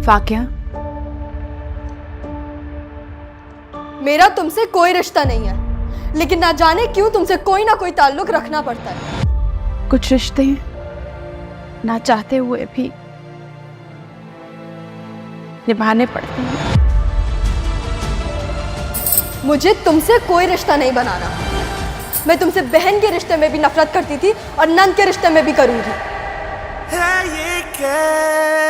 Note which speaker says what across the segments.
Speaker 1: फाकिया,
Speaker 2: मेरा तुमसे कोई रिश्ता नहीं है, लेकिन ना जाने क्यों तुमसे कोई ना कोई ताल्लुक रखना पड़ता है।
Speaker 1: कुछ रिश्ते ना चाहते हुए भी निभाने पड़ते हैं।
Speaker 2: मुझे तुमसे कोई रिश्ता नहीं बनाना। मैं तुमसे बहन के रिश्ते में भी नफरत करती थी और नंद के रिश्ते में भी करूंगी।
Speaker 3: है ये कैसी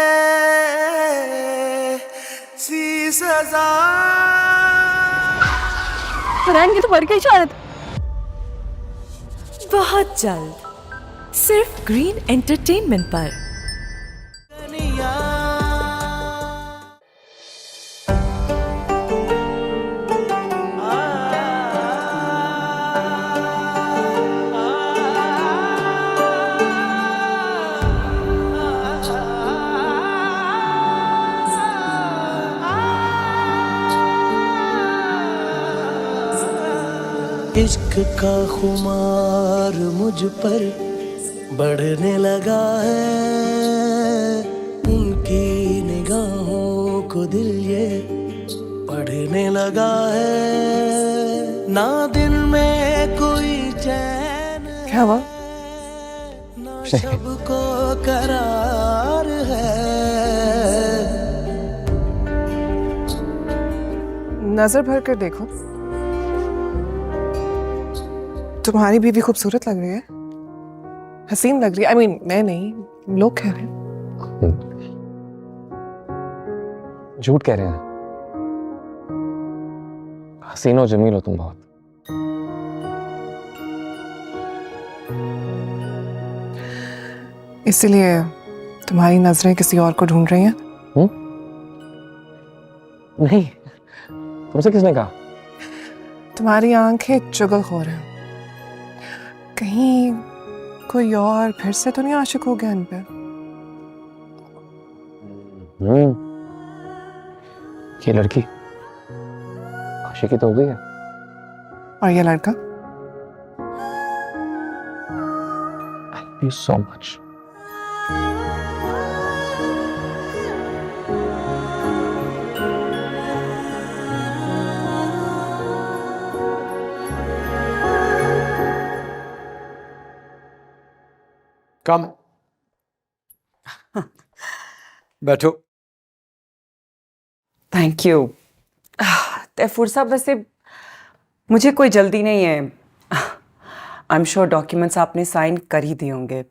Speaker 3: सजा।
Speaker 1: फरहान की तो मर गई शायद।
Speaker 4: बहुत जल्द सिर्फ ग्रीन एंटरटेनमेंट पर।
Speaker 3: इश्क का खुमार मुझ पर बढ़ने लगा है, उनकी निगाहों को दिल ये पढ़ने लगा है। ना दिन में कोई चैन
Speaker 5: क्या हुआ?
Speaker 3: ना सबको करार है।
Speaker 5: नजर भर कर देखो, तुम्हारी बीवी खूबसूरत लग रही है, हसीन लग रही है। मैं नहीं, लोग कह रहे हैं।
Speaker 6: झूठ कह रहे हैं। हसीन और जमील हो तुम बहुत।
Speaker 5: इसीलिए तुम्हारी नजरें किसी और को ढूंढ रही हैं?
Speaker 6: नहीं, तुमसे किसने कहा?
Speaker 5: तुम्हारी आंखें चुगलखोर हैं। कहीं कोई और फिर से तो नहीं आशिक हो गया इन पे?
Speaker 6: ये लड़की आशिकी तो हो गई है।
Speaker 5: और ये लड़का?
Speaker 6: I love you so much.
Speaker 7: कम बैठो।
Speaker 8: Thank you. तैफूर साहब, वैसे मुझे कोई जल्दी नहीं है। आई एम श्योर डॉक्यूमेंट्स आपने साइन कर ही दिए होंगे।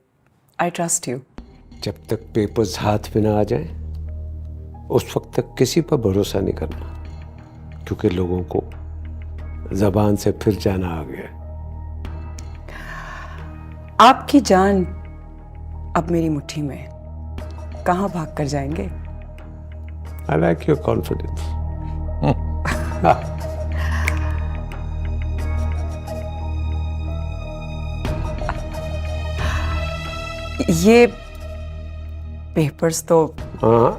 Speaker 8: I trust you.
Speaker 7: जब तक पेपर्स हाथ में ना आ जाए उस वक्त तक किसी पर भरोसा नहीं करना, क्योंकि लोगों को जबान से फिर जाना आ गया।
Speaker 8: आपकी जान अब मेरी मुट्ठी में, कहाँ भाग कर जाएंगे?
Speaker 7: I like your confidence.
Speaker 8: ये पेपर्स तो
Speaker 7: हाँ,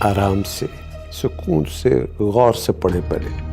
Speaker 7: आराम से, सुकून से, गौर से पढ़े पहले।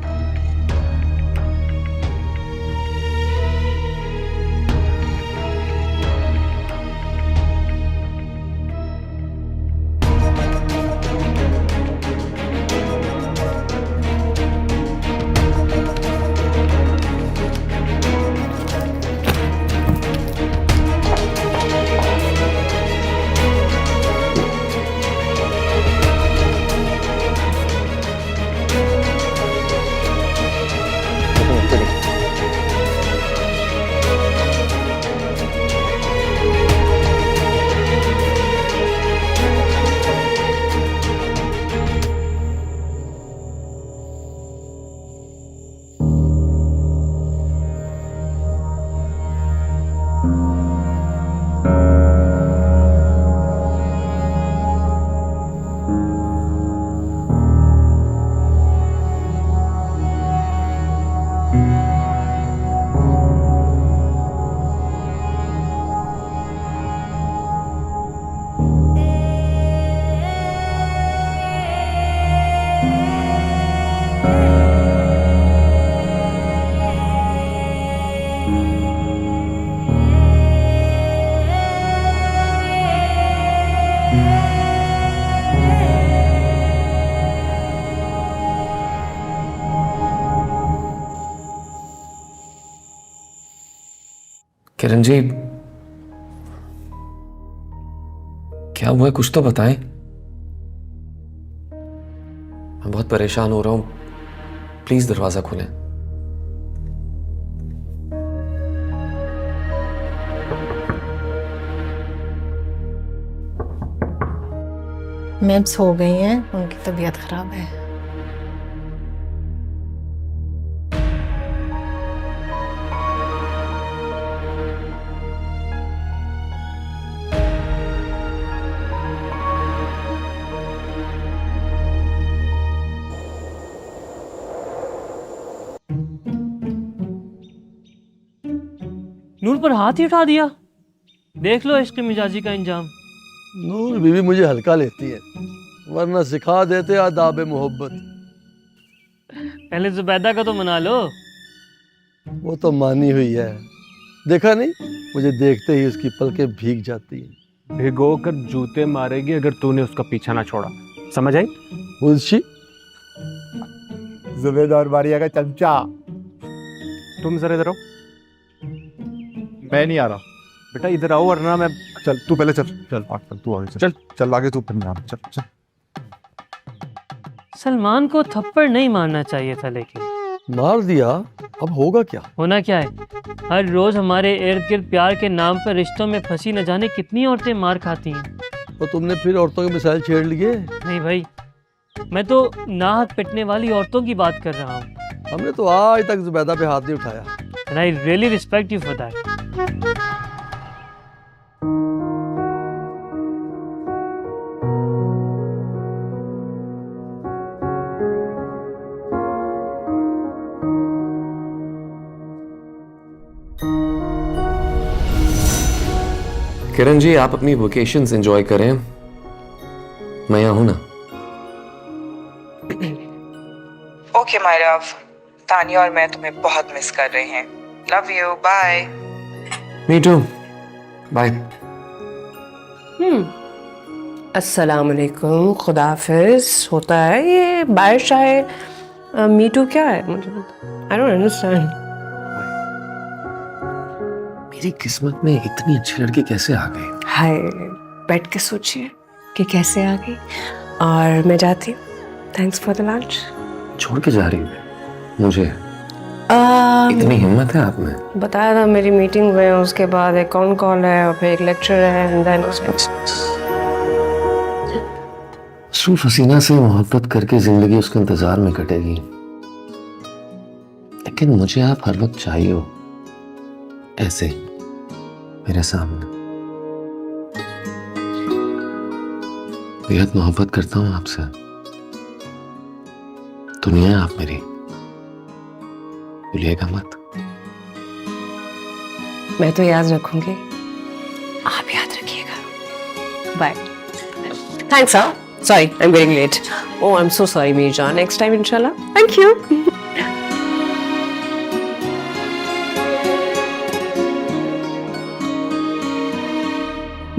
Speaker 6: किरण जी, क्या हुआ है? कुछ तो बताएं। मैं बहुत परेशान हो रहा हूं, प्लीज दरवाजा खोलें।
Speaker 9: मैम सो गई हैं, उनकी तबीयत खराब है।
Speaker 10: नूर पर हाथ ही उठा दिया। देख लो इसके मिजाजी का इंजाम।
Speaker 11: नूर बीवी मुझे हल्का लेती है, वरना सिखा देते आदाब मोहब्बत।
Speaker 10: पहले जुबैदा का तो मना लो।
Speaker 11: वो तो मानी हुई है, देखा नहीं, मुझे देखते ही उसकी पलकें भीग जाती हैं।
Speaker 6: भिगो कर जूते मारेगी अगर तूने उसका पीछा ना छोड़ा, समझ आई?
Speaker 11: मुंशी
Speaker 12: जुबेदार बारिया का चमचा।
Speaker 6: तुम जरा इधर आओ।
Speaker 12: मैं नहीं आ रहा
Speaker 6: बेटा, इधर आओ वरना मैं।
Speaker 12: चल तू पहले चल, चल चल तू आगे चल, चल आगे तू, फिर मैं आगे, चल चल।
Speaker 10: सलमान को थप्पड़ नहीं मारना चाहिए था, लेकिन
Speaker 11: मार दिया, अब होगा क्या?
Speaker 10: होना क्या है? हर रोज हमारे इर्द गिर्द प्यार के नाम पर रिश्तों में फंसी न जाने कितनी औरतें मार खाती हैं।
Speaker 11: तो तुमने फिर औरतों के मिसाइल छेड़ लिए?
Speaker 10: नहीं भाई, मैं तो नाहक पिटने वाली औरतों की बात कर रहा हूँ।
Speaker 11: हमने तो आज तक जुबैदा पे हाथ नहीं उठाया।
Speaker 10: And I really respect you for that.
Speaker 6: Kiran ji, आप अपनी वेकेशंस एंजॉय करें, मैं यहाँ हूं ना।
Speaker 8: ओके माय लव, तानिया और मैं तुम्हें बहुत मिस कर रहे हैं। Love you, bye.
Speaker 6: Me too, bye.
Speaker 9: अस्सलाम वालेकुम, खुदा हाफिज। होता है ये बारिश आए, मी टू क्या है? मुझे आई डोंट अंडरस्टैंड।
Speaker 6: मेरी किस्मत में इतनी अच्छी लड़की कैसे आ गई?
Speaker 9: हाय, बैठ के सोचिए कि कैसे आ गई। और मैं जाती हूँ, थैंक्स फॉर द लंच।
Speaker 6: छोड़ के जा रही है मुझे? इतनी हिम्मत है आप में?
Speaker 9: बताया था मेरी मीटिंग हुई है, उसके बाद एक कॉल है और फिर एक लेक्चर है, एंड देन
Speaker 6: सिर्फ हसीना से मोहब्बत करके जिंदगी उसके इंतजार में कटेगी, लेकिन मुझे आप हर वक्त चाहिए हो, ऐसे मेरे सामने। बेहद मोहब्बत करता हूं आपसे, दुनिया है आप मेरी, भूलिएगा मत।
Speaker 9: मैं तो याद रखूंगी, आप याद रखिएगा। Bye. Thanks. Sorry, I am getting late. Oh, I am so sorry मेरी जान। नेक्स्ट टाइम इंशाल्लाह। Thank you.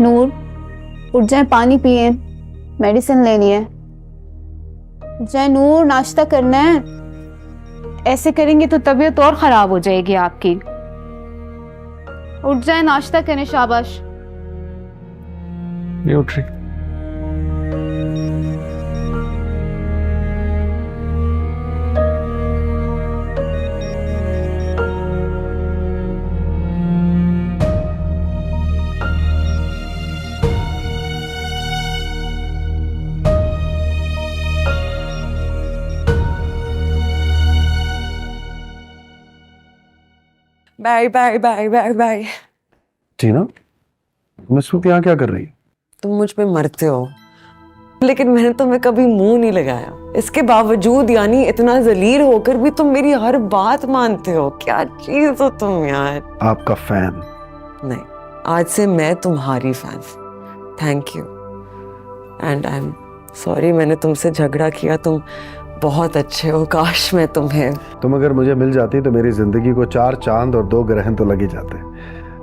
Speaker 1: नूर, उठ जाए, पानी पिए, मेडिसिन लेनी है। उठ जाए नूर, नाश्ता करना है। ऐसे करेंगे तो तबीयत और खराब हो जाएगी आपकी। उठ जाए, नाश्ता करें, शाबाश।
Speaker 6: नहीं उठ रही।
Speaker 8: Bye bye bye bye bye.
Speaker 6: Tina, तुम इस वक्त यहाँ क्या कर रही हो?
Speaker 8: तुम मुझ पे मरते हो, लेकिन मैंने तुम्हें कभी मुंह नहीं लगाया। इसके बावजूद, यानी इतना जलील होकर भी तुम मेरी हर बात मानते हो। क्या चीज हो तुम यार।
Speaker 12: आपका फैन।
Speaker 8: नहीं, आज से मैं तुम्हारी fan. Thank you and I am sorry, मैंने तुमसे झगड़ा किया। तुम बहुत अच्छे हो, काश मैं तुम्हें।
Speaker 12: तुम अगर मुझे मिल जाती तो मेरी जिंदगी को 4 चांद और 2 ग्रहण तो लग ही जाते,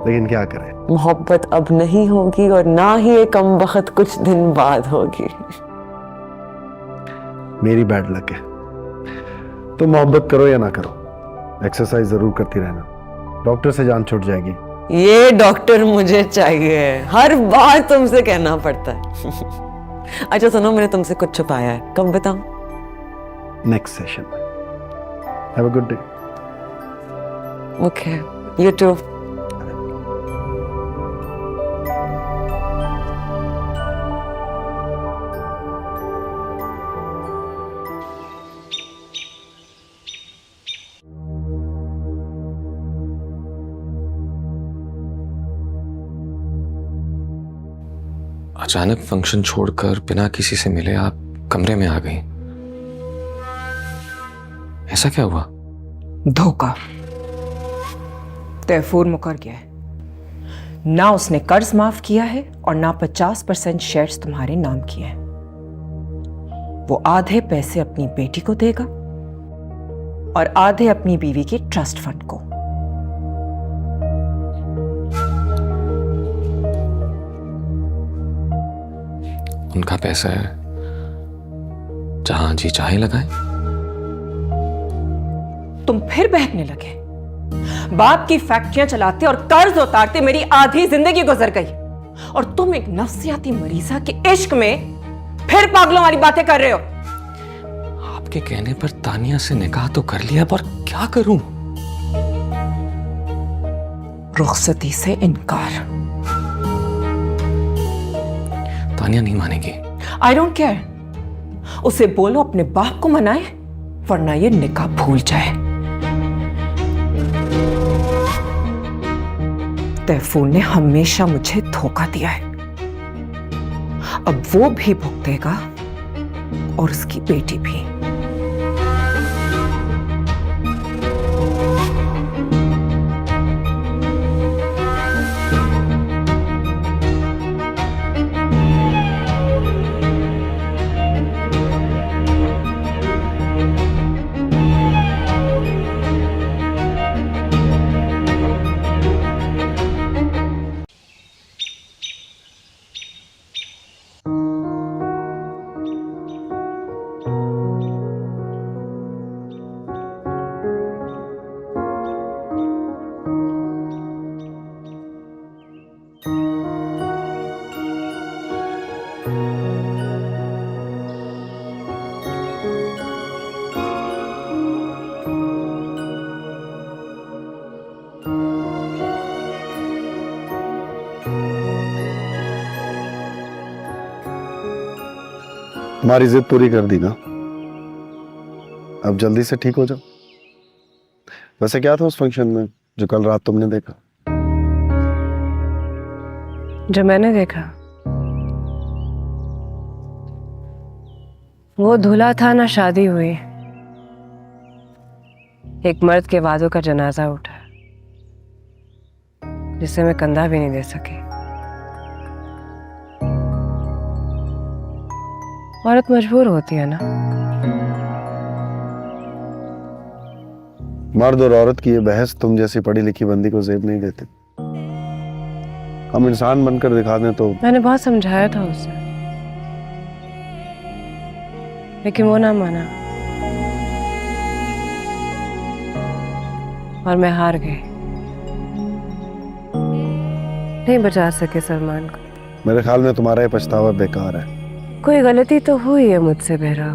Speaker 12: लेकिन क्या करें,
Speaker 8: मोहब्बत अब नहीं होगी और ना ही एक कम वक्त कुछ दिन बाद होगी।
Speaker 12: मेरी बैड लक है। तुम मोहब्बत करो या ना करो, एक्सरसाइज जरूर करती रहना, डॉक्टर से जान छूट जाएगी।
Speaker 9: ये डॉक्टर मुझे चाहिए, हर बार तुमसे कहना पड़ता है। अच्छा सुनो, मैंने तुमसे कुछ छुपाया है, कब बताऊं?
Speaker 12: नेक्स्ट सेशन में। Have a good day.
Speaker 9: Okay, you too.
Speaker 6: अचानक फंक्शन छोड़कर बिना किसी से मिले आप कमरे में आ गई, ऐसा क्या हुआ?
Speaker 8: धोखा। तैफूर मुकर गया है, ना उसने कर्ज माफ किया है और ना 50% शेयर्स तुम्हारे नाम किए हैं। वो आधे पैसे अपनी बेटी को देगा और आधे अपनी बीवी के ट्रस्ट फंड को।
Speaker 6: उनका पैसा है, जहां जी चाहे लगाए।
Speaker 8: तुम फिर बहकने लगे। बाप की फैक्ट्रियां चलाते और कर्ज उतारते मेरी आधी जिंदगी गुजर गई, और तुम एक नफ्सियाती मरीजा के इश्क में फिर पागलों वाली बातें कर रहे हो।
Speaker 6: आपके कहने पर तानिया से निकाह तो कर लिया, पर क्या करूं?
Speaker 8: रुखसती से इनकार।
Speaker 6: तानिया नहीं मानेगी।
Speaker 8: I don't care. उसे बोलो अपने बाप को मनाए, वरना ये निकाह भूल जाए। तैफूर ने हमेशा मुझे धोखा दिया है, अब वो भी भुगतेगा और उसकी बेटी भी।
Speaker 12: तुम्हारी जिद पूरी कर दी ना, अब जल्दी से ठीक हो जाओ। वैसे क्या था उस फंक्शन में जो कल रात तुमने देखा?
Speaker 9: जो मैंने देखा वो दूल्हा था ना शादी हुई, एक मर्द के वादों का जनाजा उठा जिसे मैं कंधा भी नहीं दे सकी। औरत मजबूर होती है ना।
Speaker 12: मर्द और औरत की ये बहस तुम जैसी पढ़ी लिखी बंदी को जेब नहीं देते। हम इंसान बनकर दिखा दें तो।
Speaker 9: मैंने बहुत समझाया था उसे, लेकिन वो ना माना और मैं हार गई। नहीं बचा सके सलमान को।
Speaker 12: मेरे ख्याल में तुम्हारा ये पछतावा बेकार है।
Speaker 9: कोई गलती तो हुई है मुझसे बहरा।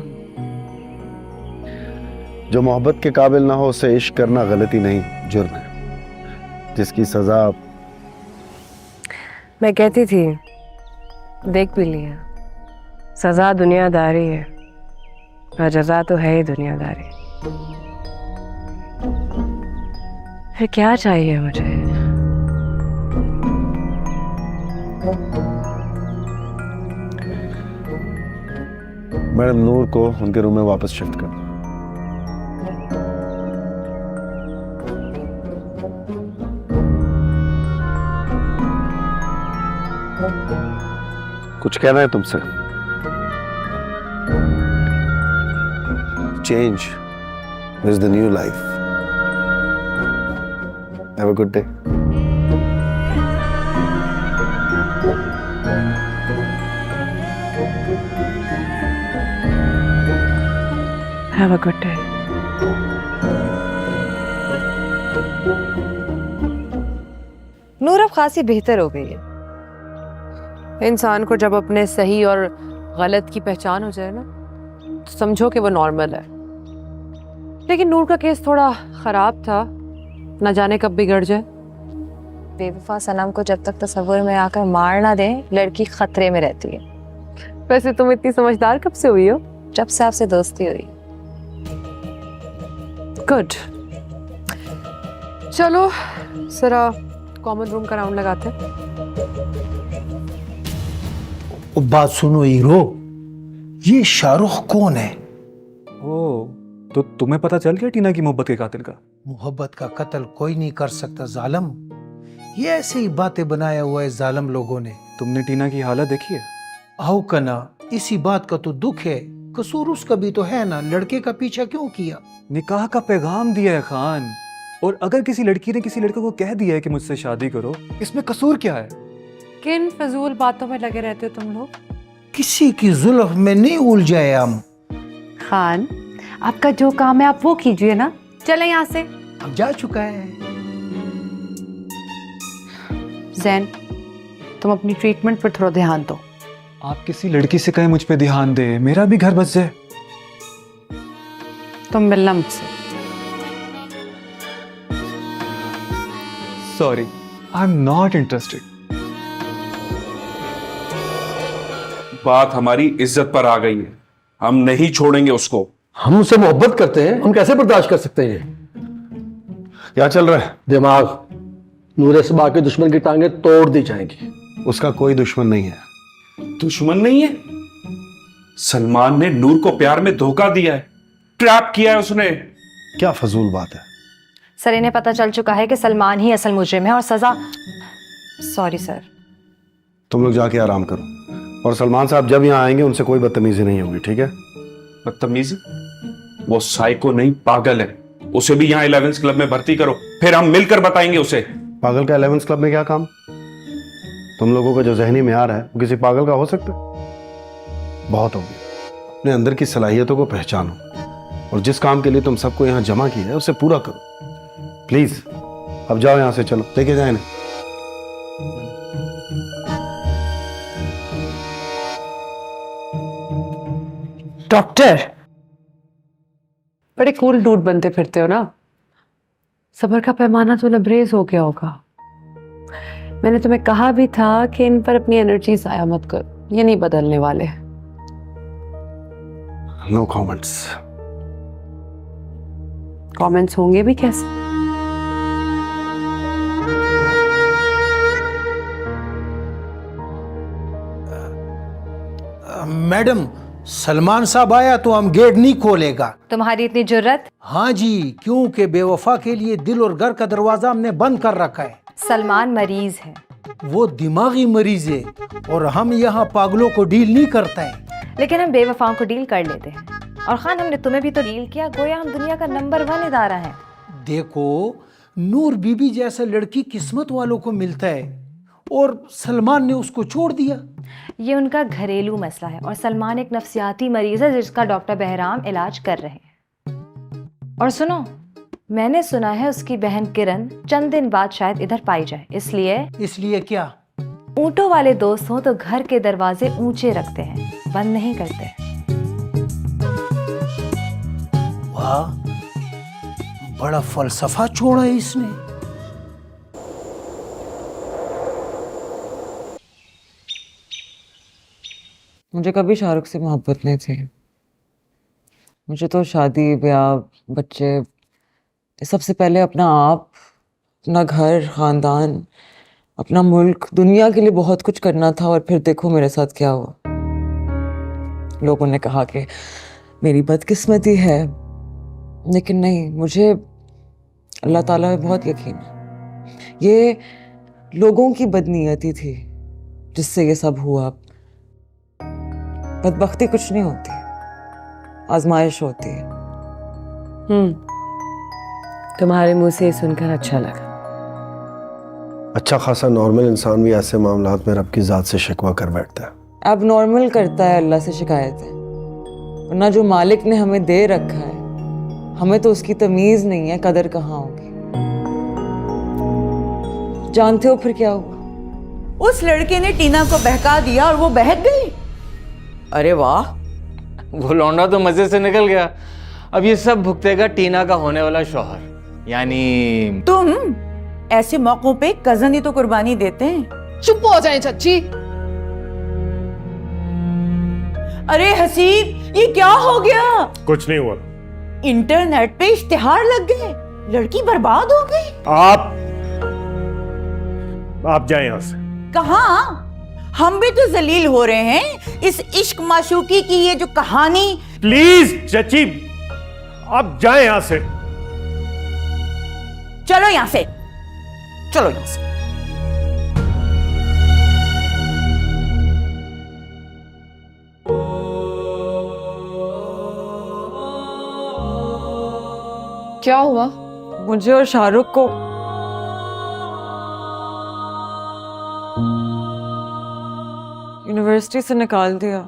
Speaker 12: जो मोहब्बत के काबिल ना हो उसे इश्क करना गलती नहीं, जुर्म है, जिसकी सजा।
Speaker 9: मैं कहती थी, देख भी लिया, सजा दुनियादारी है और जजा तो है ही दुनियादारी। फिर क्या चाहिए मुझे?
Speaker 12: मैडम नूर को उनके रूम में वापस शिफ्ट कर। कुछ कहना है तुमसे? Change is the new life. Have a good day.
Speaker 9: Have a good day. नूर अब खासी बेहतर हो गई है। इंसान को जब अपने सही और गलत की पहचान हो जाए ना, तो समझो कि वो नॉर्मल है। लेकिन नूर का केस थोड़ा खराब था, न जाने कब बिगड़ जाए।
Speaker 13: बेवफा सनम को जब तक तस्वुर में आकर मार ना दे, लड़की खतरे में रहती है।
Speaker 9: वैसे तुम इतनी समझदार कब से हुई हो?
Speaker 13: जब से आपसे दोस्ती हुई।
Speaker 9: गुड। चलो जरा कॉमन रूम का राउंड लगाते हैं।
Speaker 14: बात सुनो हीरो, ये शाहरुख कौन है?
Speaker 15: ओ, तो तुम्हें पता चल गया टीना की मोहब्बत के कातिल का?
Speaker 14: मोहब्बत का कत्ल कोई नहीं कर सकता जालिम। ये ऐसे ही बातें बनाया हुआ है जालिम लोगों ने।
Speaker 15: तुमने टीना की हालत देखी है?
Speaker 14: आओ कना, इसी बात का तो दुख है। कसूर उसका भी तो है ना, लड़के का पीछा क्यों किया?
Speaker 15: निकाह का पैगाम दिया है खान, और अगर किसी लड़की ने किसी लड़के को कह दिया है कि मुझसे शादी करो, इसमें कसूर क्या है?
Speaker 9: किन फजूल बातों में लगे रहते हो तुम लोग?
Speaker 14: किसी की जुल्फ में नहीं उलझाए हम।
Speaker 9: खान, आपका जो काम है आप वो कीजिए ना। चले यहाँ से।
Speaker 14: अब जा चुका है।
Speaker 9: जैन, तुम अपनी ट्रीटमेंट पर थोड़ा ध्यान दो।
Speaker 15: आप किसी लड़की से कहें मुझ पे ध्यान दे, मेरा भी घर बस जाए।
Speaker 9: तुम मिलना मुझसे।
Speaker 15: Sorry, I am not interested.
Speaker 16: बात हमारी इज्जत पर आ गई है, हम नहीं छोड़ेंगे उसको।
Speaker 11: हम उससे मोहब्बत करते हैं, हम कैसे बर्दाश्त कर सकते हैं?
Speaker 12: क्या चल रहा है?
Speaker 11: दिमाग। नूरे से बाकी दुश्मन की टांगे तोड़ दी जाएंगी।
Speaker 12: उसका कोई दुश्मन नहीं है।
Speaker 16: दुश्मन नहीं है? सलमान ने नूर को प्यार में धोखा दिया है, ट्रैप किया है उसने।
Speaker 12: क्या फजूल बात है।
Speaker 13: सर, इन्हें पता चल चुका है कि सलमान ही असल मुजरिम है और सजा। Sorry sir.
Speaker 12: तुम लोग जाके आराम करो, और सलमान साहब जब यहाँ आएंगे उनसे कोई बदतमीजी नहीं होगी, ठीक है?
Speaker 16: बदतमीजी? वो साइको नहीं, पागल है। उसे भी यहाँ 11th क्लब में भर्ती करो, फिर हम मिलकर बताएंगे उसे।
Speaker 12: पागल का 11th क्लब में क्या काम? तुम लोगों का जो जहनी म्यार है वो किसी पागल का हो सकता है? बहुत हो गया। अपने अंदर की सलाहियतों को पहचानो, और जिस काम के लिए तुम सबको यहाँ जमा किया है उसे पूरा करो प्लीज। अब जाओ यहाँ से, चलो लेके जाए ना।
Speaker 9: डॉक्टर, बड़े कूल डूड बनते फिरते हो ना। सब्र का पैमाना तो लबरेज हो गया होगा। मैंने तुम्हें कहा भी था कि इन पर अपनी एनर्जी जाया मत करो, ये नहीं बदलने वाले।
Speaker 12: No comments.
Speaker 9: कमेंट्स होंगे भी कैसे?
Speaker 14: मैडम, सलमान साहब आया तो हम गेट नहीं खोलेगा।
Speaker 13: तुम्हारी इतनी जुर्रत?
Speaker 14: हाँ जी, क्योंकि बेवफा के लिए दिल और घर का दरवाजा हमने बंद कर रखा है।
Speaker 13: सलमान मरीज है।
Speaker 14: वो दिमागी मरीज है, और हम यहाँ पागलों को डील नहीं करते हैं।
Speaker 13: लेकिन हम बेवफाओं को डील कर लेते हैं। और खान, हमने तुम्हें भी तो डील किया, गोया हम दुनिया का नंबर 1 इदारा है।
Speaker 14: देखो, नूर बीबी जैसा लड़की किस्मत वालों को मिलता है, और सलमान ने उसको छोड़ दिया।
Speaker 13: ये उनका घरेलू मसला है, और सलमान एक नफ्सियाती मरीज है जिसका डॉक्टर बहराम इलाज कर रहे हैं। और सुनो, मैंने सुना है उसकी बहन किरण चंद दिन बाद शायद इधर पाई जाए। इसलिए
Speaker 14: क्या?
Speaker 13: ऊंटों वाले दोस्त हो तो घर के दरवाजे ऊंचे रखते हैं, बंद नहीं करते।
Speaker 14: वाह, बड़ा फलसफा छोड़ा है इसने।
Speaker 17: मुझे कभी शाहरुख से मोहब्बत नहीं थी। मुझे तो शादी, ब्याह, बच्चे, सबसे पहले अपना आप, अपना घर, खानदान, अपना मुल्क, दुनिया के लिए बहुत कुछ करना था। और फिर देखो मेरे साथ क्या हुआ। लोगों ने कहा कि मेरी बदकिस्मती है, लेकिन नहीं, मुझे अल्लाह ताला में बहुत यकीन है। ये लोगों की बदनीयती थी जिससे ये सब हुआ। बदबख्ती कुछ नहीं होती, आजमाइश होती है।
Speaker 9: तुम्हारे मुंह से सुनकर अच्छा लगा।
Speaker 12: अच्छा खासा नॉर्मल इंसान भी ऐसे मामलात में रब की जात से शिकवा कर बैठता है।
Speaker 17: अब नॉर्मल करता है अल्लाह से शिकायतें, वरना जो मालिक ने हमें दे रखा है, हमें तो उसकी तमीज नहीं है, कदर कहाँ होगी। जानते हो फिर क्या हुआ?
Speaker 18: उस लड़के ने टीना को बहका दिया और वो बहक गई।
Speaker 19: अरे वाह, वो लौंडा तो मजे से निकल गया। अब ये सब भुगतेगा टीना का होने वाला शौहर, यानी
Speaker 18: तुम ऐसे मौकों पे कजन ही तो कुर्बानी देते हैं।
Speaker 2: चुप हो जाए चाची।
Speaker 18: अरे हसीब, ये क्या हो गया?
Speaker 20: कुछ नहीं हुआ।
Speaker 18: इंटरनेट पे इश्तिहार लग गए, लड़की बर्बाद हो गई।
Speaker 20: आप जाएं यहाँ से।
Speaker 18: कहाँ? हम भी तो जलील हो रहे हैं इस इश्क माशूकी की ये जो कहानी।
Speaker 20: प्लीज चाची, आप जाएं यहाँ से।
Speaker 18: चलो यहाँ से, चलो यहाँ से।
Speaker 8: क्या हुआ?
Speaker 17: मुझे और शाहरुख को यूनिवर्सिटी से निकाल दिया।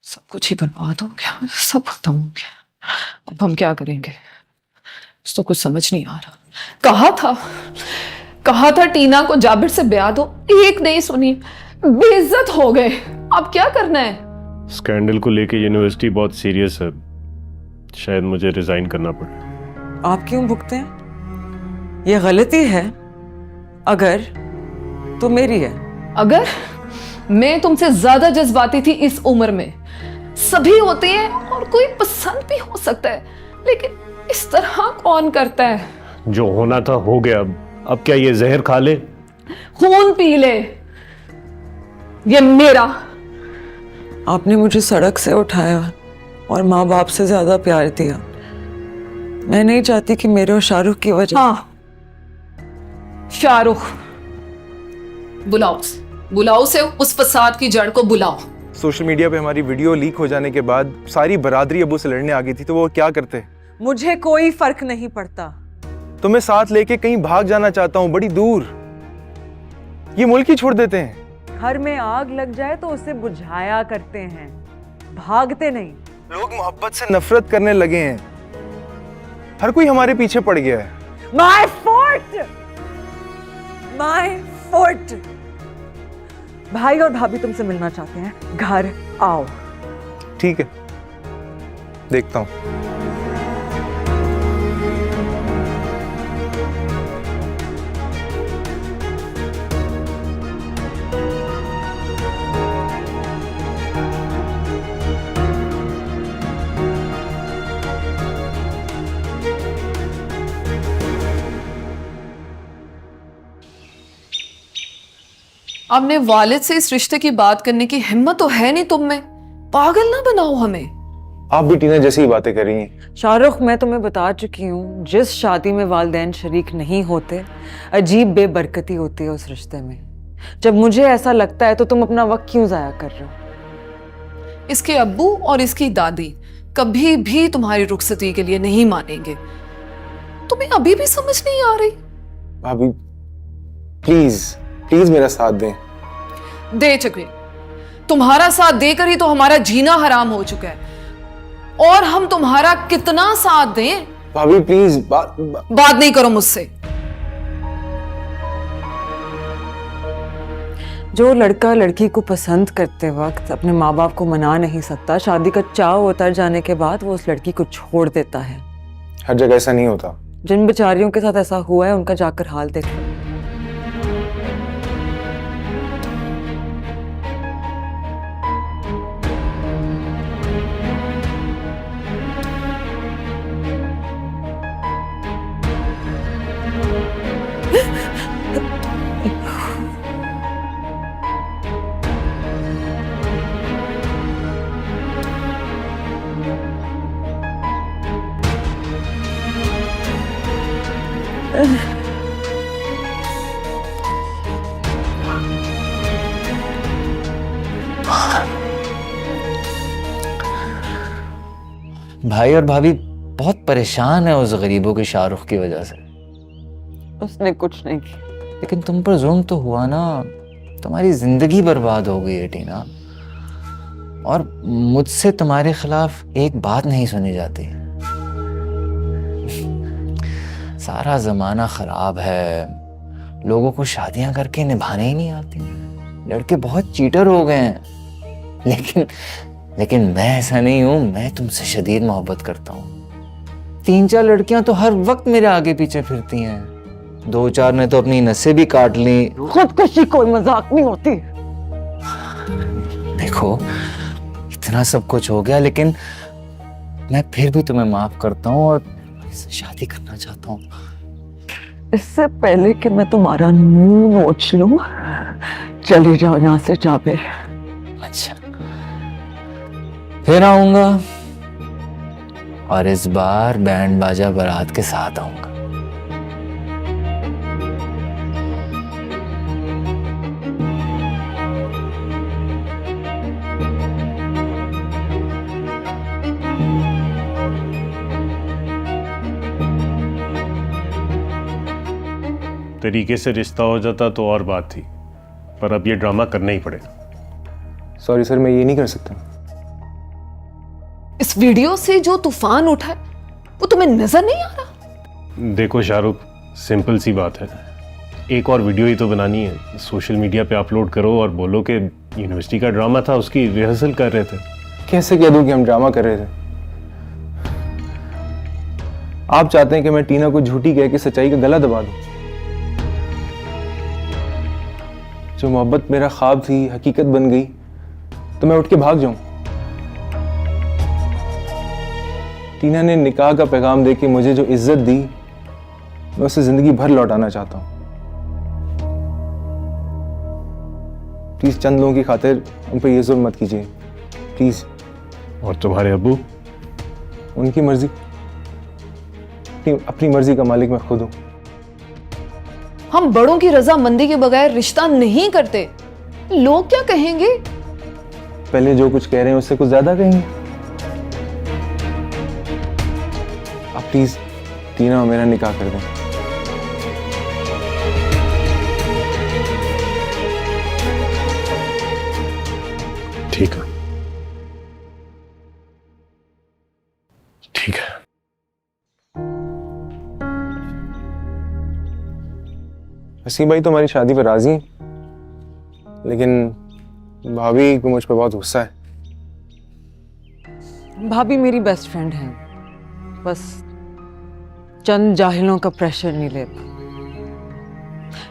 Speaker 8: सब कुछ ही बर्बाद हो गया, सब खत्म हो गया। अब हम क्या करेंगे? तो कुछ समझ नहीं आ रहा। कहा था टीना को जाबिर से ब्याह दो, एक नहीं सुनी, बेइज्जत हो गए। अब क्या करना है?
Speaker 20: स्कैंडल को लेके यूनिवर्सिटी बहुत सीरियस है, शायद मुझे रिजाइन करना पड़े।
Speaker 17: आप क्यों भुगते हैं? ये गलती है अगर तो मेरी है।
Speaker 8: अगर मैं तुमसे ज्यादा जज्बाती थी इस उम्र में। सभी होते हैं और कोई पसंद भी हो सकता है, लेकिन इस तरह कौन करता है?
Speaker 20: जो होना था हो गया, अब क्या ये जहर खा ले?
Speaker 8: खून पी ले। ये मेरा।
Speaker 17: आपने मुझे सड़क से उठाया और माँ बाप से ज्यादा प्यार दिया। मैं नहीं चाहती कि मेरे और शाहरुख की वजह।
Speaker 8: हाँ, शाहरुख बुलाओ से उस फसाद की जड़ को बुलाओ।
Speaker 15: सोशल मीडिया पे हमारी वीडियो लीक हो जाने के बाद सारी बरादरी अबू से लड़ने आ गई थी, तो वो क्या करते?
Speaker 17: मुझे कोई फर्क नहीं पड़ता।
Speaker 15: तो मैं साथ लेके कहीं भाग जाना चाहता हूँ, बड़ी दूर। ये मुल्क ही छोड़ देते हैं।
Speaker 17: घर में आग लग जाए तो उसे बुझाया करते हैं, भागते नहीं।
Speaker 15: लोग मोहब्बत से नफरत करने लगे हैं। हर कोई हमारे पीछे पड़ गया है।
Speaker 17: My fort. भाई और भाभी तुमसे मिलना चाहते हैं, घर आओ।
Speaker 15: ठीक है, देखता हूँ।
Speaker 8: अपने वालिद से इस रिश्ते की बात करने की हिम्मत तो है नहीं तुम में। पागल ना बनाओ हमें।
Speaker 15: आप भी टीना जैसी ही बातें कर रही हैं।
Speaker 17: शाहरुख, मैं तुम्हें बता चुकी हूँ, जिस शादी में वालिदैन शरीक नहीं होते, अजीब बेबरकती होती है उस रिश्ते में। जब मुझे ऐसा लगता है तो तुम अपना वक्त क्यों जाया कर रहे हो?
Speaker 8: इसके अब्बू और इसकी दादी कभी भी तुम्हारी रुखसती के लिए नहीं मानेंगे। तुम्हें अभी भी समझ नहीं आ रही?
Speaker 15: भाभी प्लीज मेरा साथ दें।
Speaker 8: दे चुके। तुम्हारा साथ देकर ही तो हमारा जीना हराम हो चुका है, और हम तुम्हारा कितना साथ दें?
Speaker 15: भाभी प्लीज बात
Speaker 8: नहीं करो मुझसे।
Speaker 17: जो लड़का लड़की को पसंद करते वक्त अपने माँ बाप को मना नहीं सकता, शादी का चाव उतर जाने के बाद वो उस लड़की को छोड़ देता है।
Speaker 15: हर जगह ऐसा नहीं होता।
Speaker 17: जिन बेचारियों के साथ ऐसा हुआ है उनका जाकर हाल देख लो।
Speaker 19: भाई और भाभी बहुत परेशान है उस गरीबों के शाहरुख की वजह से।
Speaker 17: उसने कुछ नहीं किया।
Speaker 19: लेकिन तुम पर जुल्म तो हुआ ना, तुम्हारी जिंदगी बर्बाद हो गई है टीना, और मुझसे तुम्हारे खिलाफ एक बात नहीं सुनी जाती। सारा जमाना खराब है, लोगों को शादियां करके निभाने ही नहीं आती, लड़के बहुत चीटर हो गए हैं। लेकिन मैं ऐसा नहीं हूं, मैं तुमसे शदीद मोहब्बत करता हूं। 3-4 लड़कियां तो हर वक्त मेरे आगे पीछे फिरती हैं, 2-4 ने तो अपनी नसें भी काट ली।
Speaker 17: खुदकुशी कोई मजाक नहीं होती।
Speaker 19: देखो इतना सब कुछ हो गया, लेकिन मैं फिर भी तुम्हें माफ करता हूँ और इससे शादी करना चाहता हूँ।
Speaker 17: इससे पहले कि मैं तुम्हारा मुंह नोच लूं, चले जाओ यहाँ से जाबिर।
Speaker 19: अच्छा, फिर आऊंगा, और इस बार बैंड बाजा बारात के साथ आऊंगा।
Speaker 20: तरीके से रिश्ता हो जाता तो और बात थी, पर अब ये ड्रामा करना ही पड़ेगा।
Speaker 15: सॉरी सर, मैं ये नहीं कर सकता।
Speaker 4: इस वीडियो से जो तूफान उठा है वो तुम्हें नजर नहीं आ रहा?
Speaker 20: देखो शाहरुख, सिंपल सी बात है, एक और वीडियो ही तो बनानी है, सोशल मीडिया पे अपलोड करो और बोलो कि यूनिवर्सिटी का ड्रामा था, उसकी रिहर्सल कर रहे थे।
Speaker 15: कैसे कह दूं कि हम ड्रामा कर रहे थे? आप चाहते हैं कि मैं टीना को झूठी कह के सच्चाई का गला दबा दूं? जो मोहब्बत मेरा ख्वाब थी हकीकत बन गई तो मैं उठ के भाग जाऊं? टीना ने निकाह का पैगाम देके मुझे जो इज्जत दी, मैं उसे जिंदगी भर लौटाना चाहता हूं। प्लीज चंद लोगों की खातिर उन पर ये जुल्म मत कीजिए, प्लीज।
Speaker 20: और तुम्हारे अब्बू?
Speaker 15: उनकी मर्जी, अपनी मर्जी का मालिक मैं खुद हूं।
Speaker 4: हम बड़ों की रजामंदी के बगैर रिश्ता नहीं करते, लोग क्या कहेंगे?
Speaker 15: पहले जो कुछ कह रहे हैं उससे कुछ ज्यादा कहेंगे। आप प्लीज टीना और मेरा निकाह कर दें।
Speaker 20: ठीक है, ठीक है।
Speaker 15: हसीब भाई तो हमारी शादी पर राजी हैं, लेकिन भाभी को मुझ पर बहुत गुस्सा है।
Speaker 17: भाभी मेरी बेस्ट फ्रेंड है, बस चंद जाहिलों का प्रेशर नहीं लेती।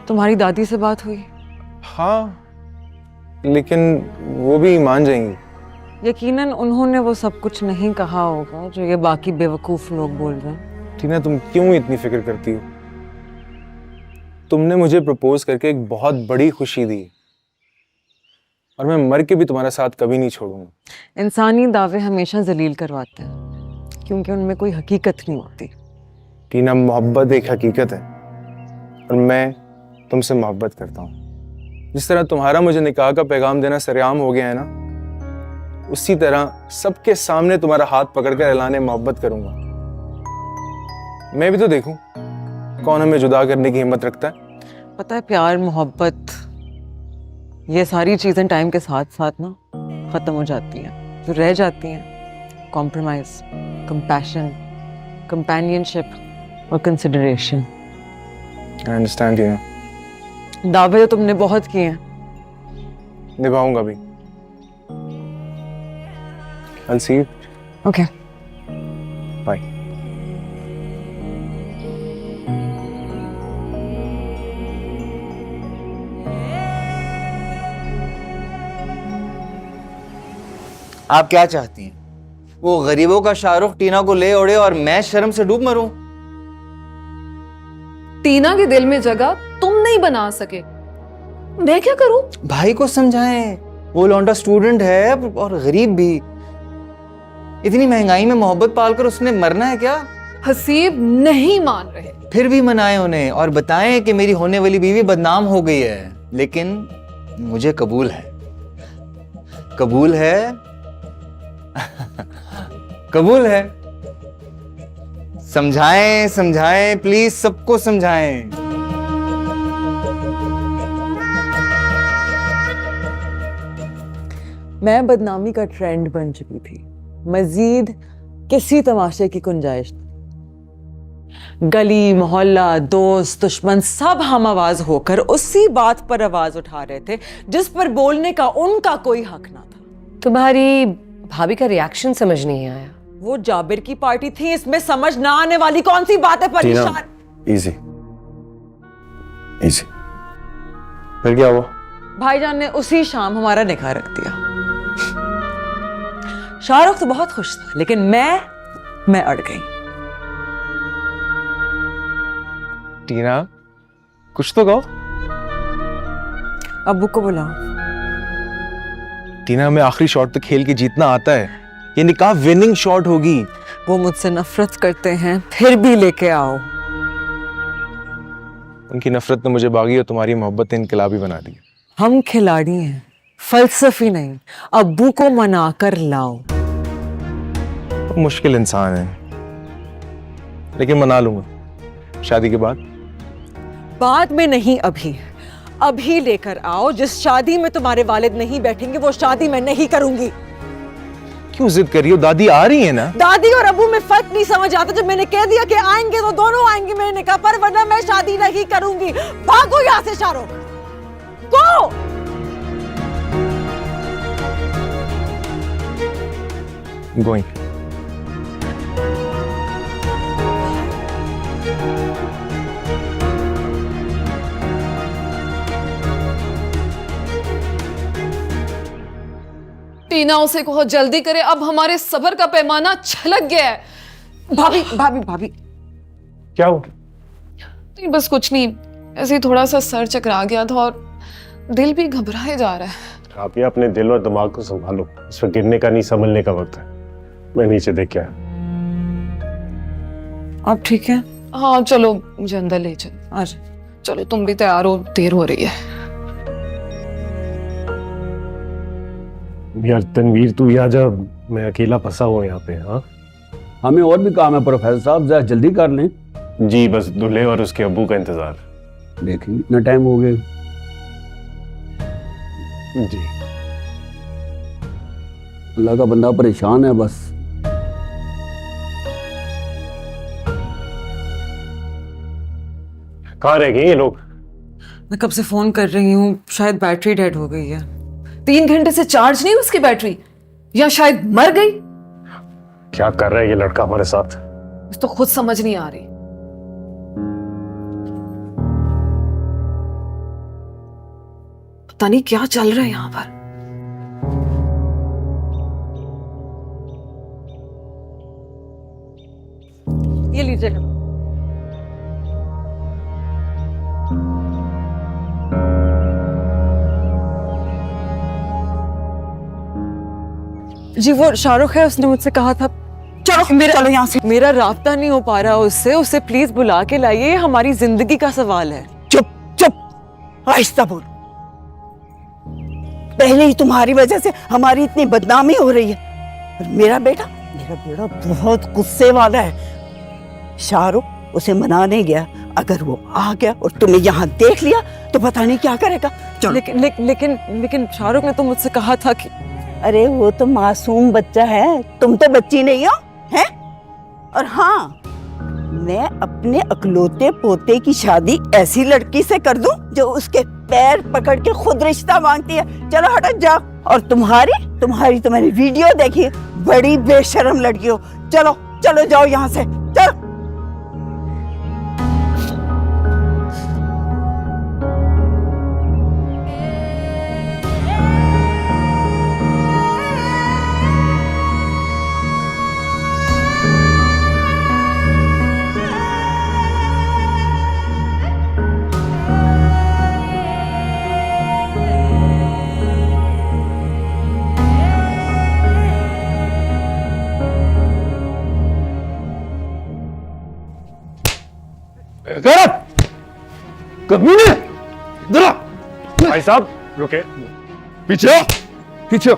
Speaker 17: तुम्हारी दादी से बात हुई?
Speaker 15: हाँ, लेकिन वो भी मान जाएंगी।
Speaker 17: यकीनन उन्होंने वो सब कुछ नहीं कहा होगा जो ये बाकी बेवकूफ लोग बोल रहे हैं।
Speaker 15: टीना, तुम क्यों इतनी फिक्र करती हो? तुमने मुझे प्रपोज करके एक बहुत बड़ी खुशी दी, और मैं मर के भी तुम्हारा साथ कभी नहीं छोड़ूंगा।
Speaker 17: इंसानी दावे हमेशा जलील करवाते हैं, क्योंकि उनमें कोई हकीकत नहीं होती।
Speaker 15: टीना, मोहब्बत एक हकीकत है, और मैं तुमसे मोहब्बत करता हूँ। जिस तरह तुम्हारा मुझे निकाह का पैगाम देना सरेआम हो गया है ना, उसी तरह सबके सामने तुम्हारा हाथ पकड़कर ऐलाने मोहब्बत करूंगा। मैं भी तो देखूं कौन हमें जुदा करने की हिम्मत रखता है।
Speaker 17: पता है, प्यार मोहब्बत ये सारी चीजें टाइम के साथ साथ ना खत्म हो जाती हैं। जो रह जाती हैं कॉम्प्रोमाइज, कंपैशन, कंपेनियनशिप और कंसिडरेशन।
Speaker 15: I understand you.
Speaker 17: दावे तो तुमने बहुत किए हैं,
Speaker 15: निभाऊंगा भी। I'll see you.
Speaker 17: Okay.
Speaker 15: Bye.
Speaker 19: आप क्या चाहती हैं? वो गरीबों का शाहरुख टीना को ले ओढ़े और मैं शर्म से डूब मरूं?
Speaker 4: टीना के दिल में जगह तुम नहीं बना सके, मैं क्या करूं?
Speaker 19: भाई को समझाएं, वो लौंडा स्टूडेंट है और गरीब भी। इतनी महंगाई में मोहब्बत पालकर उसने मरना है क्या?
Speaker 4: हसीब नहीं मान रहे।
Speaker 19: फिर भी मनाएं उन्हें और बताएं कि मेरी होने वाली बीवी बदनाम हो गई है, लेकिन मुझे कबूल है।
Speaker 15: कबूल है? कबूल है। समझाएं समझाएं प्लीज, सबको समझाएं।
Speaker 17: मैं बदनामी का ट्रेंड बन चुकी थी, मजीद किसी तमाशे की गुंजाइश नहीं। गली मोहल्ला दोस्त दुश्मन सब हम आवाज होकर उसी बात पर आवाज उठा रहे थे जिस पर बोलने का उनका कोई हक ना था।
Speaker 9: तुम्हारी भाभी का रिएक्शन समझ नहीं आया।
Speaker 17: वो जाबिर की पार्टी थी, इसमें समझ ना आने वाली कौन सी बात है? परेशान।
Speaker 15: Easy easy. फिर क्या हुआ?
Speaker 17: भाईजान ने उसी शाम हमारा निकाह रख दिया। शाहरुख तो बहुत खुश था, लेकिन मैं अड़ गई।
Speaker 15: टीना, कुछ तो कहो।
Speaker 17: अब्बू को बुलाओ।
Speaker 15: टीना, हमें आखिरी शॉट तक खेल के जीतना आता है। ये निकाह विनिंग शॉट होगी।
Speaker 17: वो मुझसे नफरत करते हैं, फिर भी लेके आओ।
Speaker 15: उनकी नफरत ने मुझे बागी और तुम्हारी मोहब्बत ने इनकलाबी बना दी।
Speaker 17: हम खिलाड़ी हैं, फलसफी नहीं। अब्बू को मनाकर लाओ।
Speaker 15: तो मुश्किल इंसान है, लेकिन मना लूंगा। शादी के बाद
Speaker 17: में नहीं, अभी लेकर आओ। जिस शादी में तुम्हारे वालिद नहीं बैठेंगे वो शादी मैं नहीं करूंगी।
Speaker 15: क्यों जिद कर रही हो? दादी आ रही है ना।
Speaker 17: दादी और अब्बू में फर्क नहीं समझ आता। जब मैंने कह दिया कि आएंगे तो दोनों आएंगे मेरे निकाह पर, वरना मैं शादी नहीं करूंगी। भागो यहाँ से शाहरुख। गो।
Speaker 15: गोइंग।
Speaker 4: टीना, उसे कहो जल्दी करे, अब हमारे सब्र का पैमाना छलक गया है।
Speaker 17: भाभी भाभी भाभी
Speaker 15: क्या हुआ?
Speaker 4: नहीं बस कुछ नहीं, ऐसे ही थोड़ा सा सर चकरा गया था और दिल भी घबराए जा रहा है।
Speaker 20: आप ये अपने दिल और दिमाग को संभालो, इस पर गिरने का नहीं संभलने का वक्त है। मैं नीचे देख के आया।
Speaker 17: आप ठीक है?
Speaker 4: हाँ चलो मुझे अंदर ले चलो।
Speaker 17: आज
Speaker 4: चलो तुम भी तैयार हो, देर हो रही है।
Speaker 20: यार तनवीर, तू यहाँ जा, मैं अकेला फंसा हुआ यहाँ पे। हाँ
Speaker 21: हमें और भी काम है प्रोफेसर साहब, जरा जल्दी कर लें।
Speaker 20: जी, बस दूल्हे और उसके अब्बू का इंतजार।
Speaker 21: देखेंगे, इतना टाइम हो गया।
Speaker 20: जी
Speaker 21: अल्लाह का बंदा परेशान है बस।
Speaker 20: कहाँ रह गए ये लोग?
Speaker 17: मैं कब से फोन कर रही हूँ, शायद बैटरी डेड हो गई है।
Speaker 4: 3 घंटे से चार्ज नहीं उसकी बैटरी, या शायद मर गई।
Speaker 20: क्या कर रहा है ये लड़का हमारे साथ?
Speaker 4: तो खुद समझ नहीं आ रही। पता नहीं क्या चल रहा है यहाँ पर।
Speaker 17: ये लीजिएगा। जी वो शाहरुख है, उसने मुझसे कहा था चलो चलो यहाँ से। मेरा राब्ता नहीं हो पा रहा उससे, उसे प्लीज बुला के लाइए, हमारी जिंदगी का सवाल है।
Speaker 18: चुप चुप, आहिस्ता बोल। पहले ही तुम्हारी वजह से हमारी इतनी बदनामी हो रही है। और मेरा बेटा बहुत गुस्से वाला है। शाहरुख उसे मनाने गया, अगर वो आ गया और तुम्हें यहाँ देख लिया तो पता नहीं क्या करेगा। चलो।
Speaker 17: लेकिन शाहरुख ने तो मुझसे कहा था कि
Speaker 18: अरे वो तो मासूम बच्चा है, तुम तो बच्ची नहीं हो, हैं? और हाँ, मैं अपने अकलौते पोते की शादी ऐसी लड़की से कर दूं जो उसके पैर पकड़ के खुद रिश्ता मांगती है। चलो हटो जाओ। और तुम्हारी तो मैंने वीडियो देखी, बड़ी बेशर्म लड़की हो। चलो चलो जाओ यहाँ से, चलो।
Speaker 20: भाई साहब रुके।
Speaker 11: पीछे पीछे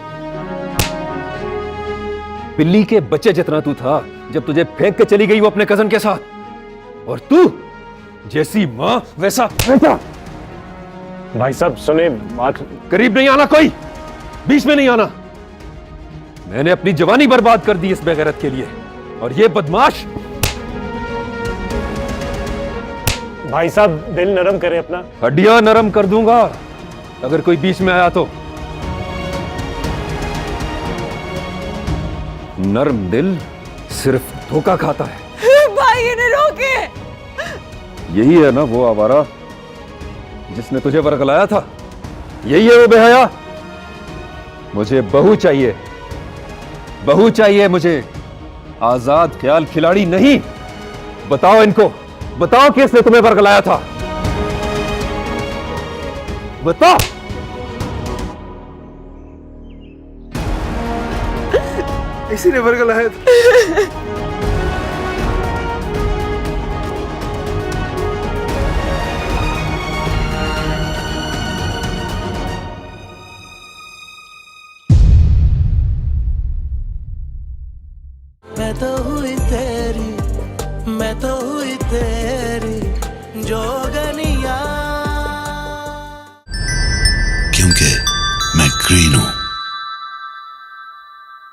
Speaker 3: बिल्ली के बच्चे जितना तू था जब तुझे फेंक के चली गई वो अपने कजन के साथ, और तू जैसी मां वैसा बेटा।
Speaker 20: भाई साहब सुने बात।
Speaker 3: करीब नहीं आना, कोई बीच में नहीं आना। मैंने अपनी जवानी बर्बाद कर दी इस बेगैरत के लिए, और ये बदमाश।
Speaker 20: भाई साहब दिल नरम करे अपना।
Speaker 3: हड्डियां नरम कर दूंगा अगर कोई बीच में आया तो। नरम दिल सिर्फ धोखा खाता है।
Speaker 9: भाई इन्हें रोके।
Speaker 3: यही है ना वो आवारा जिसने तुझे वर्गलाया था? यही है वो बेहया? मुझे बहू चाहिए, बहू चाहिए मुझे, आजाद ख्याल खिलाड़ी नहीं। बताओ इनको, बताओ किसने तुम्हें वर्गलाया था? बताओ।
Speaker 15: इसी ने वर्गलाया था।
Speaker 22: मैं तो हुई तेरी, मैं तो हुई तेरी जोगनिया,
Speaker 23: क्योंकि